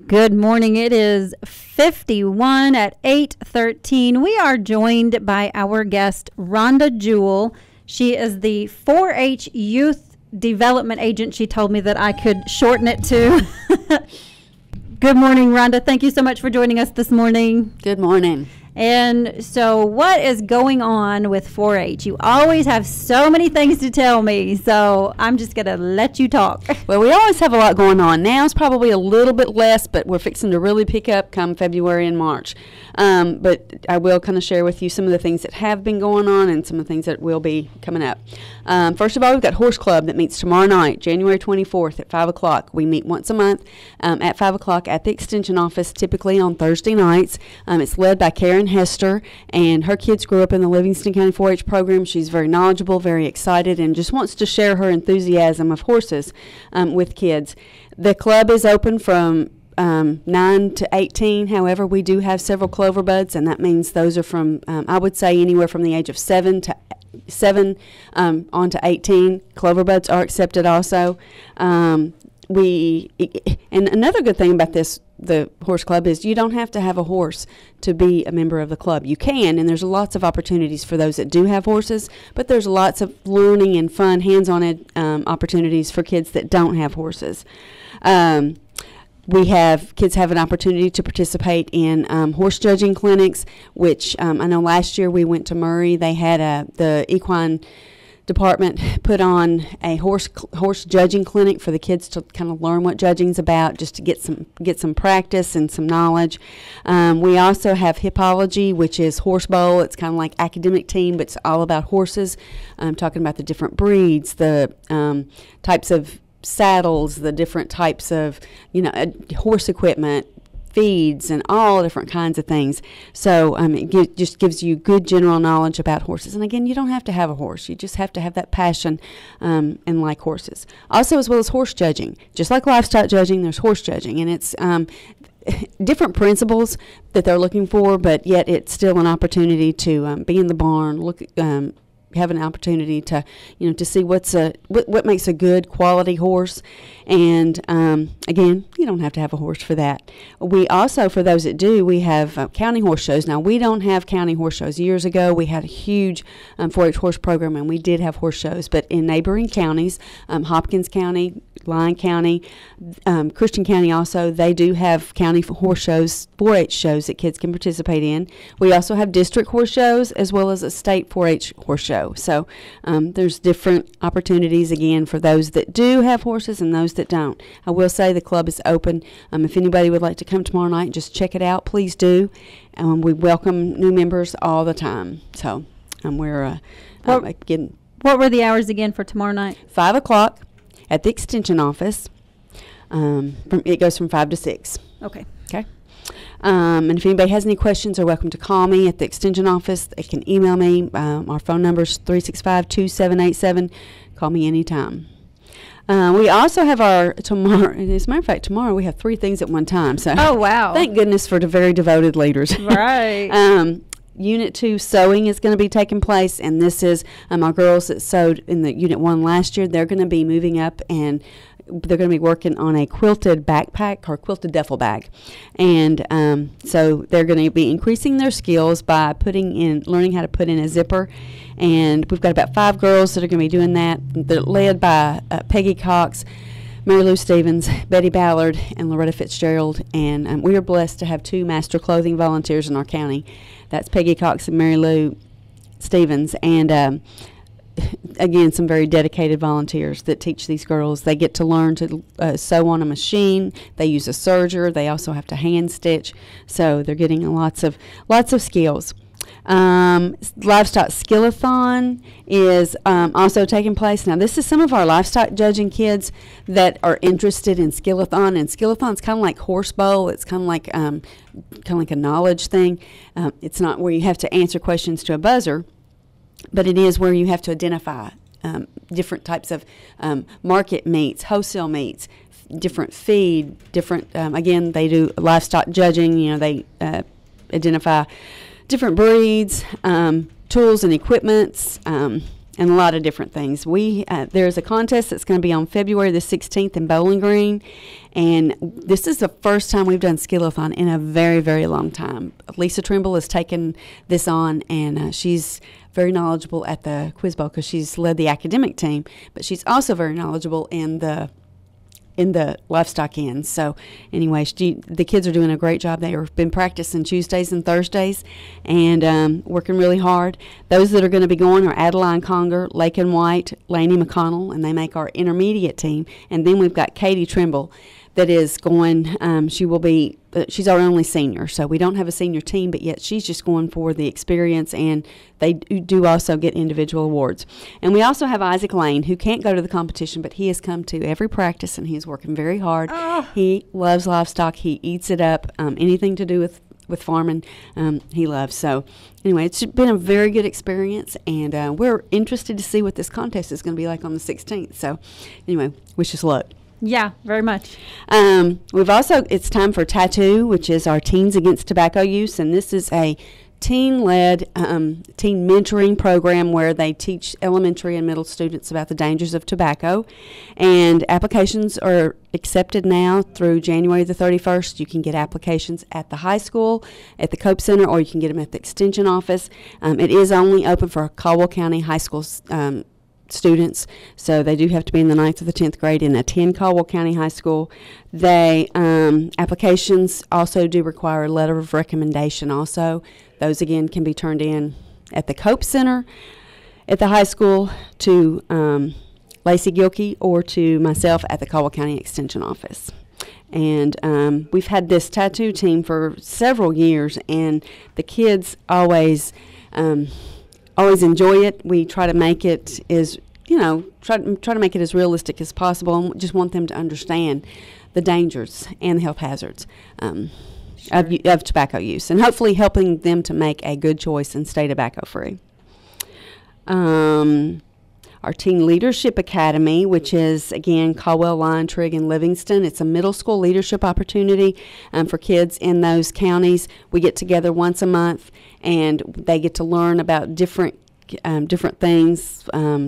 Good morning. It is 51 at 8:13. We are joined by our guest, Rhonda Jewell. She is the 4-H Youth Development Agent. She told me that I could shorten it to. Good morning, Rhonda. Thank you so much for joining us this morning. Good morning. And so what is going on with 4-H? You always have so many things to tell me, so I'm just going to let you talk. Well, we always have a lot going on. Now it's probably a little bit less, but we're fixing to really pick up come February and March. But I will kind of share with you some of the things that have been going on and some of the things that will be coming up. First of all, we've got Horse Club that meets tomorrow night, January 24th at 5 o'clock. We meet once a month at 5 o'clock at the Extension office, typically on Thursday nights. It's led by Karen Hester, and her kids grew up in the Livingston County 4-H program. She's very knowledgeable, very excited, and just wants to share her enthusiasm of horses with kids. The club is open from 9 to 18. However, we do have several clover buds, and that means those are from, I would say, anywhere from the age of 7 on to 18. Clover buds are accepted also. And another good thing about the horse club is you don't have to have a horse to be a member of the club. You can, and there's lots of opportunities for those that do have horses, but there's lots of learning and fun hands-on opportunities for kids that don't have horses. Kids have an opportunity to participate in horse judging clinics, which I know last year we went to Murray. They had the equine department put on a horse judging clinic for the kids to kind of learn what judging's about, just to get some practice and some knowledge. We also have hippology, which is horse bowl. It's kind of like academic team, but it's all about horses. Talking about the different breeds, the types of saddles, the different types of horse equipment, feeds, and all different kinds of things. So it just gives you good general knowledge about horses. And again, you don't have to have a horse. You just have to have that passion and like horses. Also, as well as horse judging. Just like livestock judging, there's horse judging. And it's different principles that they're looking for, but yet it's still an opportunity to be in the barn, have an opportunity to see what makes a good quality horse. And again, you don't have to have a horse for that. We also, for those that do, we have county horse shows. Now, we don't have county horse shows. Years ago, we had a huge 4-H horse program, and we did have horse shows. But in neighboring counties, Hopkins County, Lyon County, Christian County also, they do have county horse shows, 4-H shows that kids can participate in. We also have district horse shows as well as a state 4-H horse show. So there's different opportunities, again, for those that do have horses and those that don't. I will say the club is open. If anybody would like to come tomorrow night and just check it out, please do. We welcome new members all the time. So we're getting... What were the hours again for tomorrow night? 5 o'clock at the Extension office. It goes from 5 to 6. Okay. And if anybody has any questions, they're welcome to call me at the Extension office. They can email me. Our phone number is 365-2787. Call me anytime. We also have our tomorrow. As a matter of fact, tomorrow we have 3 things at one time. So oh, wow. Thank goodness for the very devoted leaders. Right. Unit 2 sewing is going to be taking place, and this is our girls that sewed in the Unit 1 last year. They're going to be moving up, and they're going to be working on a quilted backpack or quilted duffel bag. And so they're going to be increasing their skills by learning how to put in a zipper. And we've got about 5 girls that are going to be doing that. They're led by Peggy Cox, Mary Lou Stevens, Betty Ballard, and Loretta Fitzgerald. And we are blessed to have 2 master clothing volunteers in our county. That's Peggy Cox and Mary Lou Stevens. And again, some very dedicated volunteers that teach these girls. They get to learn to sew on a machine. They use a serger. They also have to hand stitch. So they're getting lots of skills. Livestock Skillathon is also taking place. Now, this is some of our livestock judging kids that are interested in Skillathon, and Skillathon's kind of like horse bowl. It's kind of like a knowledge thing. It's not where you have to answer questions to a buzzer, but it is where you have to identify different types of market meats, wholesale meats, different feed, different. Again, they do livestock judging. They identify different breeds, tools and equipments, and a lot of different things. There's a contest that's going to be on February the 16th in Bowling Green, and this is the first time we've done Skill-a-thon in a very, very long time. Lisa Trimble has taken this on, and she's very knowledgeable at the Quiz Bowl because she's led the academic team, but she's also very knowledgeable in the livestock end. So anyway, the kids are doing a great job. They have been practicing Tuesdays and Thursdays and working really hard. Those that are going to be going are Adeline Conger, Lakin White, Lainey McConnell, and they make our intermediate team. And then we've got Katie Trimble that is going, she's our only senior, so we don't have a senior team, but yet she's just going for the experience, and they do also get individual awards. And we also have Isaac Lane, who can't go to the competition, but he has come to every practice, and he's working very hard. Oh. He loves livestock. He eats it up. Anything to do with farming, he loves. So anyway, it's been a very good experience, and we're interested to see what this contest is going to be like on the 16th. So anyway, wish us luck. Yeah, very much. It's time for Tattoo, which is our Teens Against Tobacco Use, and this is a teen-led teen mentoring program where they teach elementary and middle students about the dangers of tobacco. And applications are accepted now through January the 31st. You can get applications at the high school, at the Cope Center, or you can get them at the Extension office. It is only open for Caldwell County high school students, so they do have to be in the 9th or the 10th grade and attend Caldwell County High School. They applications also do require a letter of recommendation also. Those again can be turned in at the Cope Center, at the high school, to Lacey Gilkey, or to myself at the Caldwell County Extension office. And we've had this tattoo team for several years, and the kids always enjoy it. We try to make it try to make it as realistic as possible, and just want them to understand the dangers and the health hazards of tobacco use, and hopefully helping them to make a good choice and stay tobacco free. Our Teen Leadership Academy, which is, again, Caldwell, Lyon, Trigg, and Livingston. It's a middle school leadership opportunity for kids in those counties. We get together once a month, and they get to learn about different things,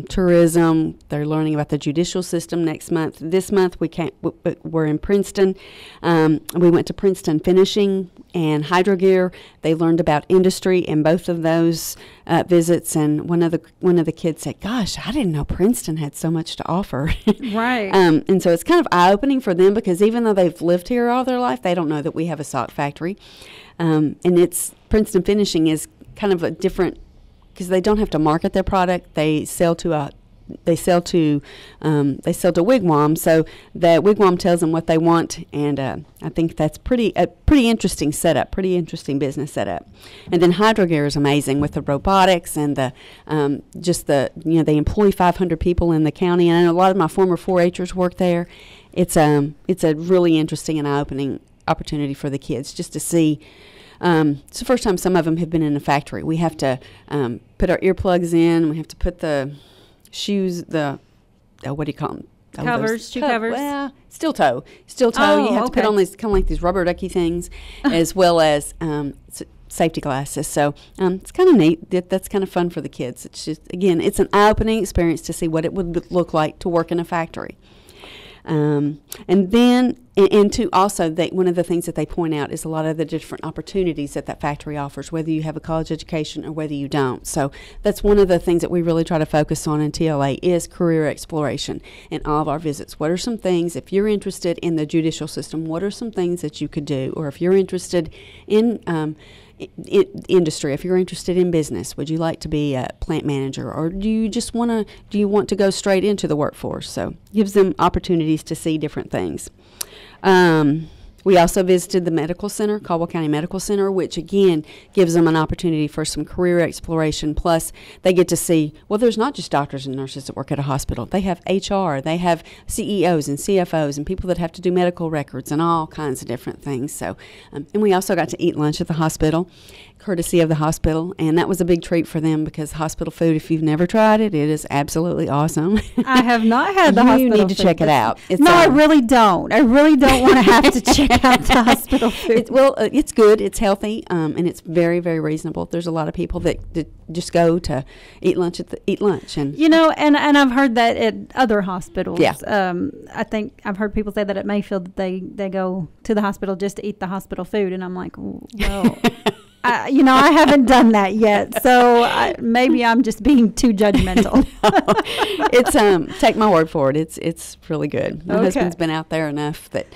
tourism. They're learning about the judicial system next month. This month we're in Princeton. We went to Princeton Finishing and Hydro Gear. They learned about industry in both of those visits, and one of the kids said, "Gosh, I didn't know Princeton had so much to offer." Right. And so it's kind of eye-opening for them, because even though they've lived here all their life, they don't know that we have a sock factory. And Princeton Finishing is kind of a different, because they don't have to market their product. They sell to Wigwam, so the Wigwam tells them what they want, and I think that's pretty interesting setup, pretty interesting business setup. And then Hydro Gear is amazing with the robotics and they employ 500 people in the county, and I know a lot of my former 4-Hers work there. It's a really interesting and eye-opening opportunity for the kids just to see. It's the first time some of them have been in a factory. We have to put our earplugs in. We have to put the shoes, what do you call them? Covers, shoe covers. Well, steel toe. Oh, you have okay. to put on these kind of like these rubber ducky things, as well as safety glasses. So it's kind of neat. That's kind of fun for the kids. It's just, again, it's an eye-opening experience to see what it would look like to work in a factory. And then, one of the things that they point out is a lot of the different opportunities that factory offers, whether you have a college education or whether you don't. So that's one of the things that we really try to focus on in TLA is career exploration in all of our visits. What are some things, if you're interested in the judicial system, what are some things that you could do? Or if you're interested in industry, if you're interested in business, would you like to be a plant manager, or do you want to go straight into the workforce? So gives them opportunities to see different things. We also visited the medical center, Caldwell County Medical Center, which again gives them an opportunity for some career exploration. Plus, they get to see, well, there's not just doctors and nurses that work at a hospital. They have HR, they have CEOs and CFOs and people that have to do medical records and all kinds of different things. So, and we also got to eat lunch at the hospital. courtesy of the hospital, and that was a big treat for them because hospital food, if you've never tried it, it is absolutely awesome. I have not had the hospital You need to food. check it out. It's, No, I really don't. I really don't want to have to check out the hospital food. It's good, it's healthy, and it's very, very reasonable. There's a lot of people that just go to eat lunch and You know, and I've heard that at other hospitals. Yeah. I think I've heard people say that at Mayfield that they go to the hospital just to eat the hospital food, and I'm like, well, I haven't done that yet, so maybe I'm just being too judgmental. It's take my word for it. It's really good. My husband's been out there enough that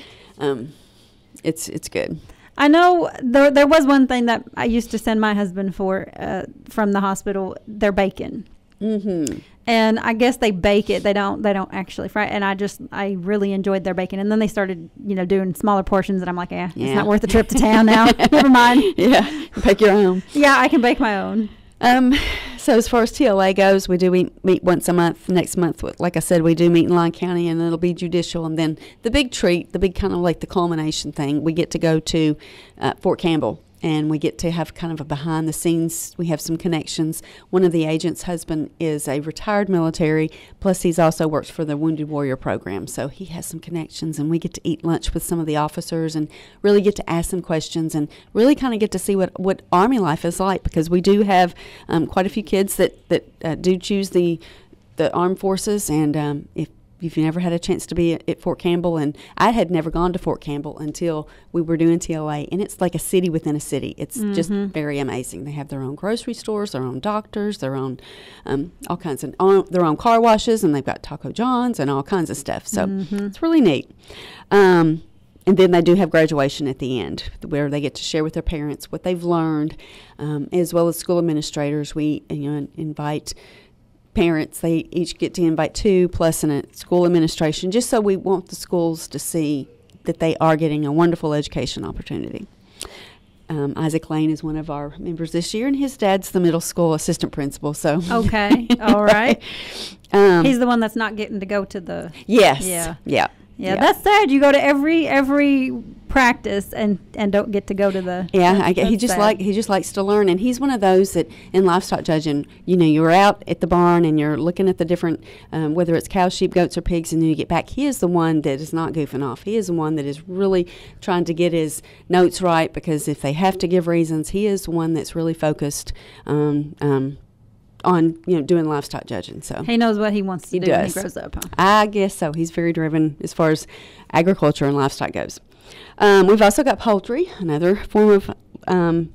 it's good. I know there was one thing that I used to send my husband for from the hospital, their bacon. Mm-hmm. And I guess they bake it. They don't actually fry it. And I really enjoyed their bacon. And then they started, doing smaller portions. And I'm like, it's not worth the trip to town now. Never mind. Yeah, bake your own. Yeah, I can bake my own. So as far as TLA goes, we do meet once a month. Next month, like I said, we do meet in Lyon County, and it'll be judicial. And then the big treat, the big kind of like the culmination thing, we get to go to Fort Campbell. And we get to have kind of a behind the scenes. We have some connections. One of the agents' husband is a retired military, plus he's also works for the Wounded Warrior program. So he has some connections, and we get to eat lunch with some of the officers and really get to ask them questions and really kind of get to see what Army life is like, because we do have quite a few kids that do choose the armed forces. And if you never had a chance to be at Fort Campbell, and I had never gone to Fort Campbell until we were doing TLA, and it's like a city within a city. It's just very amazing. They have their own grocery stores, their own doctors, their own all kinds of their own car washes, and they've got Taco John's and all kinds of stuff. So it's really neat. And then they do have graduation at the end, where they get to share with their parents what they've learned, as well as school administrators. We invite parents. They each get to invite 2 plus in a school administration, just so we want the schools to see that they are getting a wonderful education opportunity. Isaac Lane is one of our members this year, and his dad's the middle school assistant principal. So okay, all right. He's the one that's not getting to go to the. Yes. Yeah, that's sad. You go to every practice and don't get to go to the. Yeah, he just likes to learn, and he's one of those that in livestock judging, you're out at the barn and you're looking at the different, whether it's cows, sheep, goats, or pigs, and then you get back. He is the one that is not goofing off. He is the one that is really trying to get his notes right, because if they have to give reasons, he is the one that's really focused on doing livestock judging. So he knows what he wants to do when he grows up, huh? I guess so. He's very driven as far as agriculture and livestock goes. We've also got poultry, another form of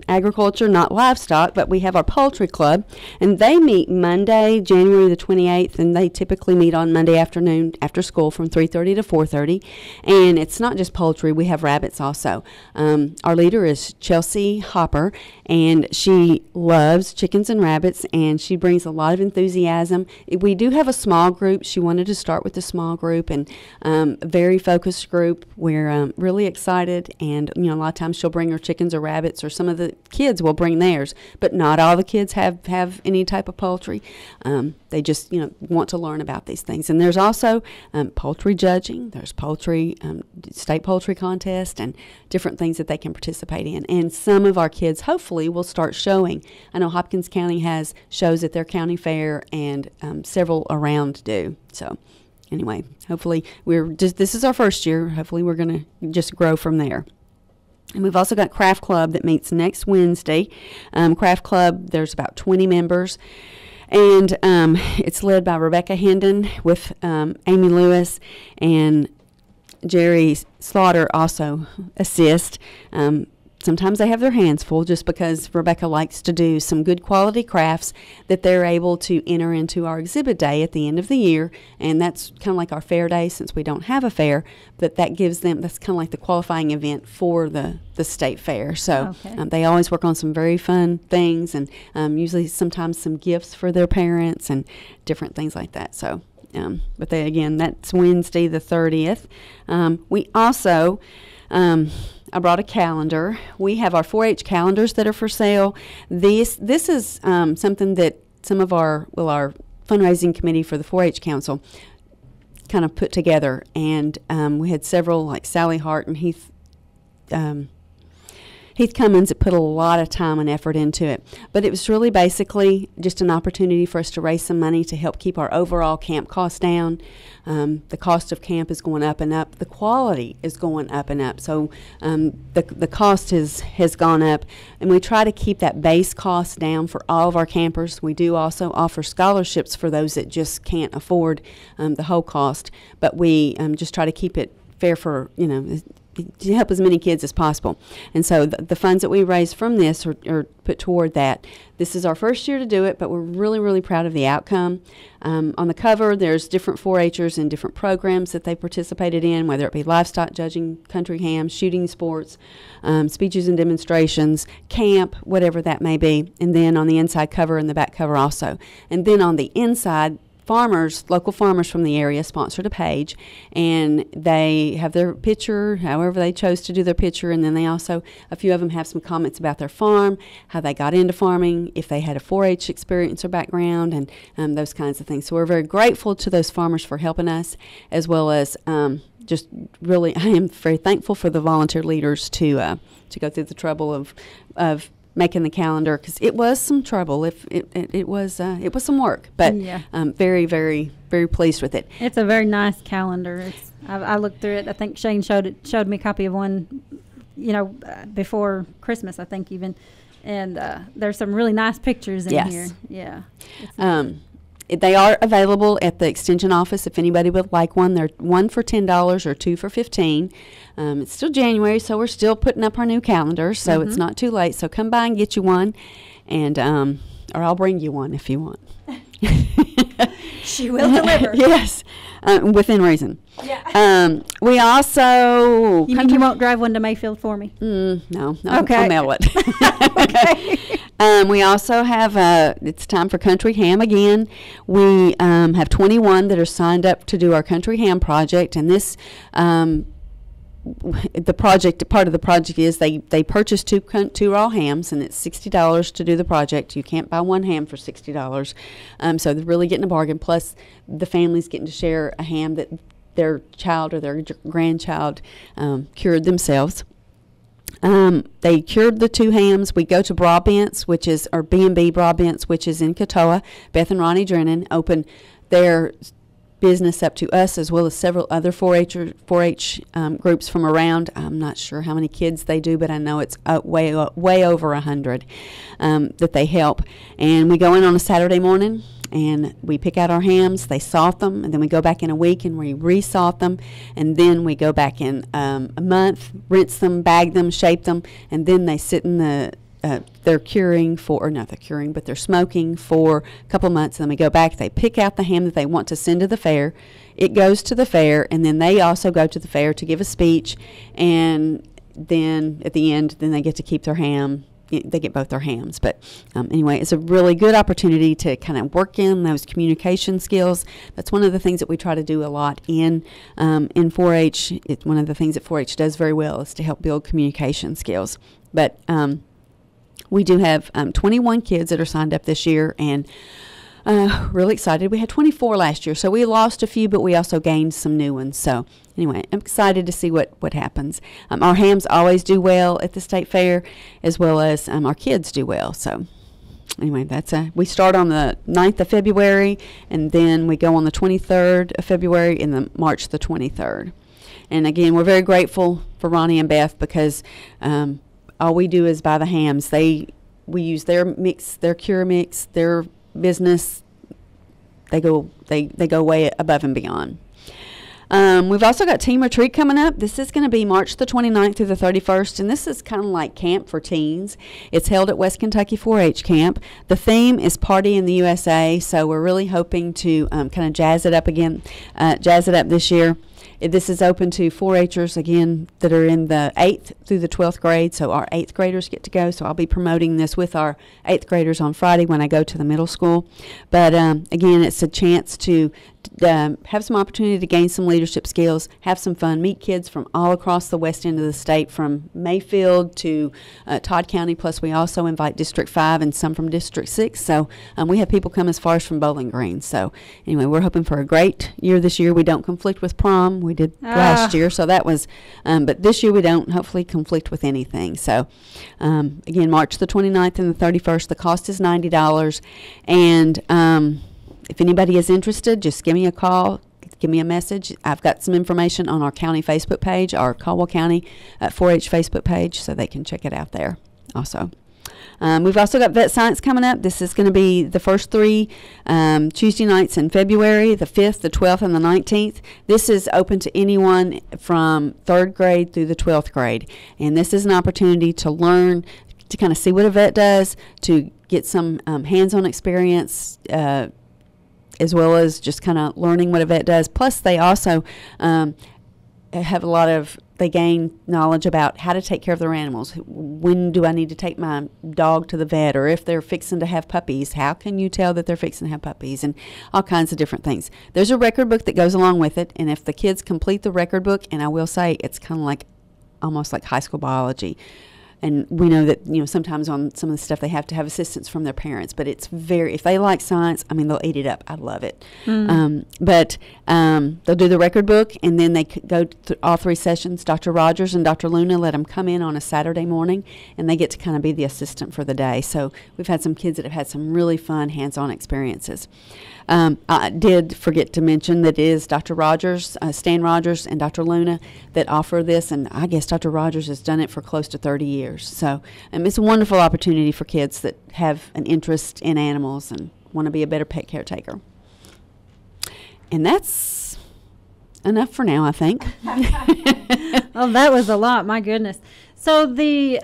agriculture, not livestock, but we have our poultry club, and they meet Monday, January the 28th, and they typically meet on Monday afternoon after school from 3:30 to 4:30. And it's not just poultry, we have rabbits also. Our leader is Chelsea Hopper, and she loves chickens and rabbits, and she brings a lot of enthusiasm. We do have a small group. She wanted to start with a small group, and a very focused group. We're really excited, and a lot of times she'll bring her chickens or rabbits, or some of the kids will bring theirs, but not all the kids have any type of poultry. They just want to learn about these things. And there's also poultry judging. There's poultry state poultry contest and different things that they can participate in. And some of our kids hopefully will start showing. I know Hopkins County has shows at their county fair, and several around do. So anyway, hopefully this is our first year. Hopefully we're going to just grow from there. And we've also got Craft Club that meets next Wednesday. Craft Club, there's about 20 members. And it's led by Rebecca Hendon with Amy Lewis, and Jerry Slaughter also assist. Sometimes they have their hands full just because Rebecca likes to do some good quality crafts that they're able to enter into our exhibit day at the end of the year. And that's kind of like our fair day, since we don't have a fair, but that gives them, that's kind of like the qualifying event for the state fair. So they always work on some very fun things, and usually sometimes some gifts for their parents and different things like that. So but that's Wednesday the 30th. We also, I brought a calendar. We have our 4-H calendars that are for sale. This is something that some of our fundraising committee for the 4-H Council kind of put together, and we had several, like Sally Hart and Heath Cummins put a lot of time and effort into it. But it was really basically just an opportunity for us to raise some money to help keep our overall camp costs down. The cost of camp is going up and up. The quality is going up and up. So the cost has gone up. And we try to keep that base cost down for all of our campers. We do also offer scholarships for those that just can't afford the whole cost. But we just try to keep it fair for, to help as many kids as possible. And so the funds that we raise from this are put toward that. This is our first year to do it, but we're really, really proud of the outcome. On the cover, there's different 4-H'ers and different programs that they participated in, whether it be livestock judging, country ham, shooting sports, speeches and demonstrations, camp, whatever that may be. And then on the inside cover and the back cover also. And then on the inside, local farmers from the area sponsored a page, and they have their picture, however they chose to do their picture, and then they also, a few of them have some comments about their farm, how they got into farming, if they had a 4-H experience or background, and those kinds of things. So we're very grateful to those farmers for helping us, as well as just really, I am very thankful for the volunteer leaders to go through the trouble of making the calendar, because it was some trouble. It was some work, but very, very, very pleased with it. It's a very nice calendar. I looked through it. I think Shane showed me a copy of one, before Christmas, I think even, and there's some really nice pictures in here. Yeah. They are available at the extension office if anybody would like one. They're one for $10 or two for $15. It's still January, so we're still putting up our new calendar, so it's not too late. So come by and get you one, and or I'll bring you one if you want. She will deliver. Yes, within reason. Yeah. We also... You mean you won't drive one to Mayfield for me? No. Okay. I'll mail it. Okay. We also have, it's time for Country Ham again. We have 21 that are signed up to do our Country Ham project, and this... part of the project is they purchase two raw hams, and it's $60 to do the project. You can't buy one ham for $60. So they're really getting a bargain. Plus, the family's getting to share a ham that their child or their grandchild cured themselves. They cured the 2 hams. We go to Brabant's, which is, or B&B Brabant's, which is in Katoa. Beth and Ronnie Drennan opened their business up to us, as well as several other 4-H groups from around. I'm not sure how many kids they do, but I know it's way over 100 that they help. And we go in on a Saturday morning, and we pick out our hams. They salt them, and then we go back in a week and we re-salt them, and then we go back in a month, rinse them, bag them, shape them, and then they sit in the they're curing for, or not they're curing, but they're smoking for a couple months, and then we go back. They pick out the ham that they want to send to the fair. It goes to the fair, and then they also go to the fair to give a speech, and then at the end, then they get to keep their ham. They get both their hams. But anyway, it's a really good opportunity to kind of work in those communication skills. That's one of the things that we try to do a lot in 4-H. It's one of the things that 4-H does very well, is to help build communication skills. But we do have 21 kids that are signed up this year, and really excited. We had 24 last year, so we lost a few, but we also gained some new ones. So anyway, I'm excited to see what happens. Our hams always do well at the state fair, as well as our kids do well. So anyway, we start on the 9th of February, and then we go on the 23rd of February, and then March the 23rd. And again, we're very grateful for Ronnie and Beth, because all we do is buy the hams. We use their mix, their cure mix, their business. They go way above and beyond. We've also got Team Retreat coming up. This is going to be March the 29th through the 31st, and this is kind of like camp for teens. It's held at West Kentucky 4-H Camp. The theme is Party in the USA, so we're really hoping to kind of jazz it up this year. This is open to 4-Hers, again, that are in the 8th through the 12th grade, so our 8th graders get to go. So I'll be promoting this with our 8th graders on Friday when I go to the middle school. But again, it's a chance to have some opportunity to gain some leadership skills, have some fun, meet kids from all across the west end of the state, from Mayfield to Todd County, plus we also invite District 5 and some from District 6. So we have people come as far as from Bowling Green. So anyway, we're hoping for a great year this year. We don't conflict with prom. We did last year, so that was, but this year we don't hopefully conflict with anything. So again, March the 29th and the 31st, the cost is $90. And if anybody is interested, just give me a call. Give me a message. I've got some information on our county Facebook page, our Caldwell County 4-H Facebook page, so they can check it out there also. We've also got Vet Science coming up. This is going to be the first 3 Tuesday nights in February, the 5th, the 12th, and the 19th. This is open to anyone from 3rd grade through the 12th grade. And this is an opportunity to learn, to kind of see what a vet does, to get some hands-on experience, as well as just kind of learning what a vet does. Plus, they also they gain knowledge about how to take care of their animals. When do I need to take my dog to the vet? Or if they're fixing to have puppies, how can you tell that they're fixing to have puppies? And all kinds of different things. There's a record book that goes along with it, and if the kids complete the record book, and I will say it's kind of like almost like high school biology. And we know that, sometimes on some of the stuff they have to have assistance from their parents. But it's if they like science, they'll eat it up. I love it. But they'll do the record book, and then they go through all 3 sessions. Dr. Rogers and Dr. Luna let them come in on a Saturday morning, and they get to kind of be the assistant for the day. So we've had some kids that have had some really fun hands-on experiences. I did forget to mention that it is Dr. Rogers, Stan Rogers, and Dr. Luna that offer this, and I guess Dr. Rogers has done it for close to 30 years. So it's a wonderful opportunity for kids that have an interest in animals and want to be a better pet caretaker. And that's enough for now, I think. Oh, that was a lot. My goodness. So the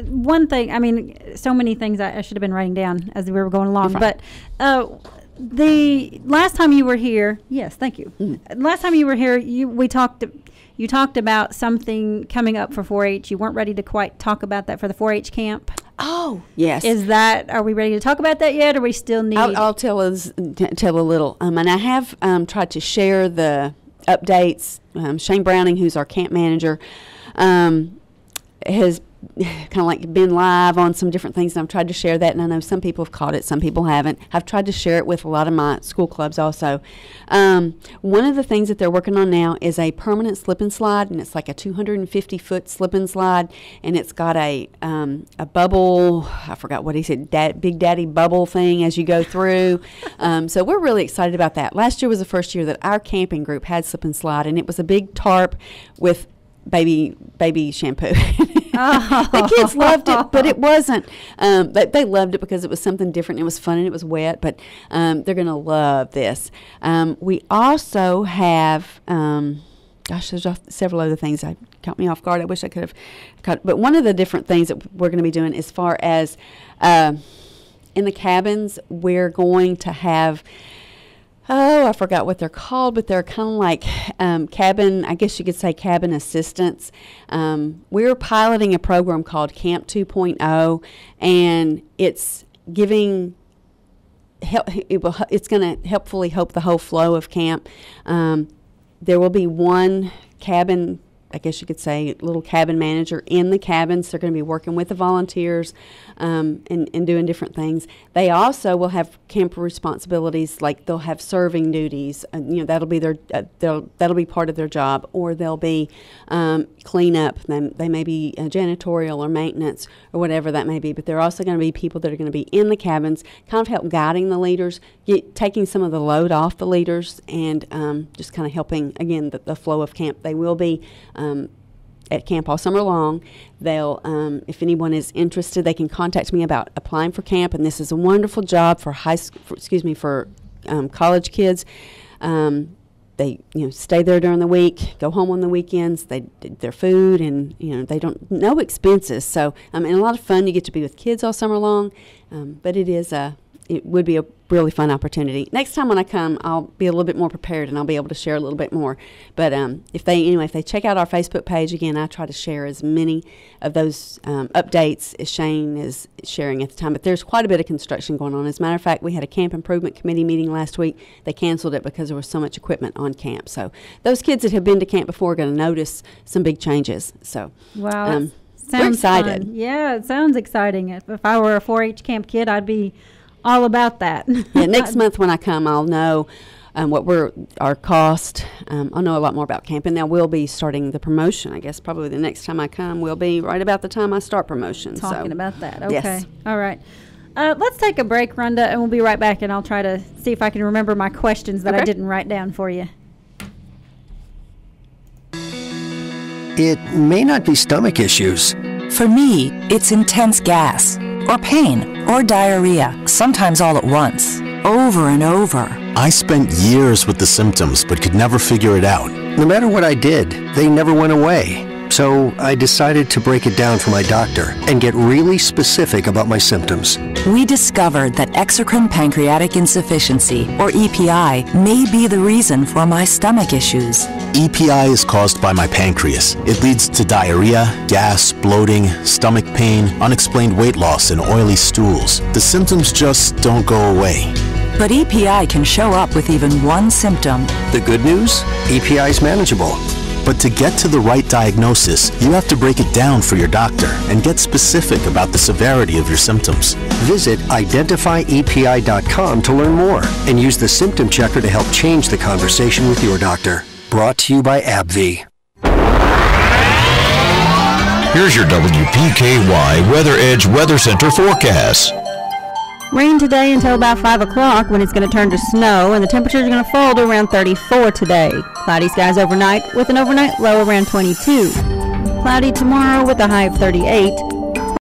one thing, so many things I should have been writing down as we were going along, but the last time you were here, yes, thank you. Last time you were here, you talked about something coming up for 4-H. You weren't ready to quite talk about that for the 4-H camp. Oh, yes. Are we ready to talk about that yet, or we still need? I'll tell a little. And I have tried to share the updates. Shane Browning, who's our camp manager, has kind of like been live on some different things, and I've tried to share that, and I know some people have caught it, some people haven't. I've tried to share it with a lot of my school clubs also. One of the things that they're working on now is a permanent slip and slide, and it's like a 250-foot slip and slide, and it's got a bubble, I forgot what he said, Big Daddy bubble thing as you go through. So we're really excited about that. Last year was the first year that our camping group had slip and slide, and it was a big tarp with baby shampoo. The kids loved it, but it wasn't. They loved it because it was something different. It was fun and it was wet, but they're going to love this. We also have, there's several other things that caught me off guard. I wish I could have caught. But one of the different things that we're going to be doing as far as in the cabins, we're going to have, I forgot what they're called, but they're kind of like cabin, I guess you could say cabin assistants. We're piloting a program called Camp 2.0, and it's giving it's going to helpfully help the whole flow of camp. There will be one cabin, I guess you could say, little cabin manager in the cabins. They're going to be working with the volunteers and doing different things. They also will have camp responsibilities, like they'll have serving duties. That'll be that'll be part of their job, or they'll be cleanup. They may be janitorial or maintenance or whatever that may be. But they're also going to be people that are going to be in the cabins, kind of help guiding the leaders, taking some of the load off the leaders, and just kind of helping again the flow of camp. They will be at camp all summer long. They'll, if anyone is interested, they can contact me about applying for camp. And this is a wonderful job for college kids. They stay there during the week, go home on the weekends. They did their food, and they no expenses. So and a lot of fun. You get to be with kids all summer long. But it is it would be a really fun opportunity. Next time when I come, I'll be a little bit more prepared and I'll be able to share a little bit more. But if they check out our Facebook page, again, I try to share as many of those updates as Shane is sharing at the time. But there's quite a bit of construction going on. As a matter of fact, we had a camp improvement committee meeting last week. They canceled it because there was so much equipment on camp. So those kids that have been to camp before are going to notice some big changes. So wow, we're excited. Fun. Yeah, it sounds exciting. If I were a 4-H camp kid, I'd be all about that. Yeah, next month when I come, I'll know what our cost. I'll know a lot more about camp, and now we'll be starting the promotion. I guess probably the next time I come will be right about the time I start promotion. Talking about that. Okay. Yes. All right. Let's take a break, Rhonda, and we'll be right back, and I'll try to see if I can remember my questions that I didn't write down for you. It may not be stomach issues. For me, it's intense gas, or pain, or diarrhea, sometimes all at once, over and over. I spent years with the symptoms but could never figure it out. No matter what I did, they never went away. So I decided to break it down for my doctor and get really specific about my symptoms. We discovered that exocrine pancreatic insufficiency, or EPI, may be the reason for my stomach issues. EPI is caused by my pancreas. It leads to diarrhea, gas, bloating, stomach pain, unexplained weight loss, and oily stools. The symptoms just don't go away. But EPI can show up with even one symptom. The good news? EPI is manageable. But to get to the right diagnosis, you have to break it down for your doctor and get specific about the severity of your symptoms. Visit identifyepi.com to learn more and use the symptom checker to help change the conversation with your doctor. Brought to you by AbbVie. Here's your WPKY Weather Edge Weather Center forecast. Rain today until about 5 o'clock when it's going to turn to snow, and the temperatures are going to fall to around 34 today. Cloudy skies overnight with an overnight low around 22. Cloudy tomorrow with a high of 38.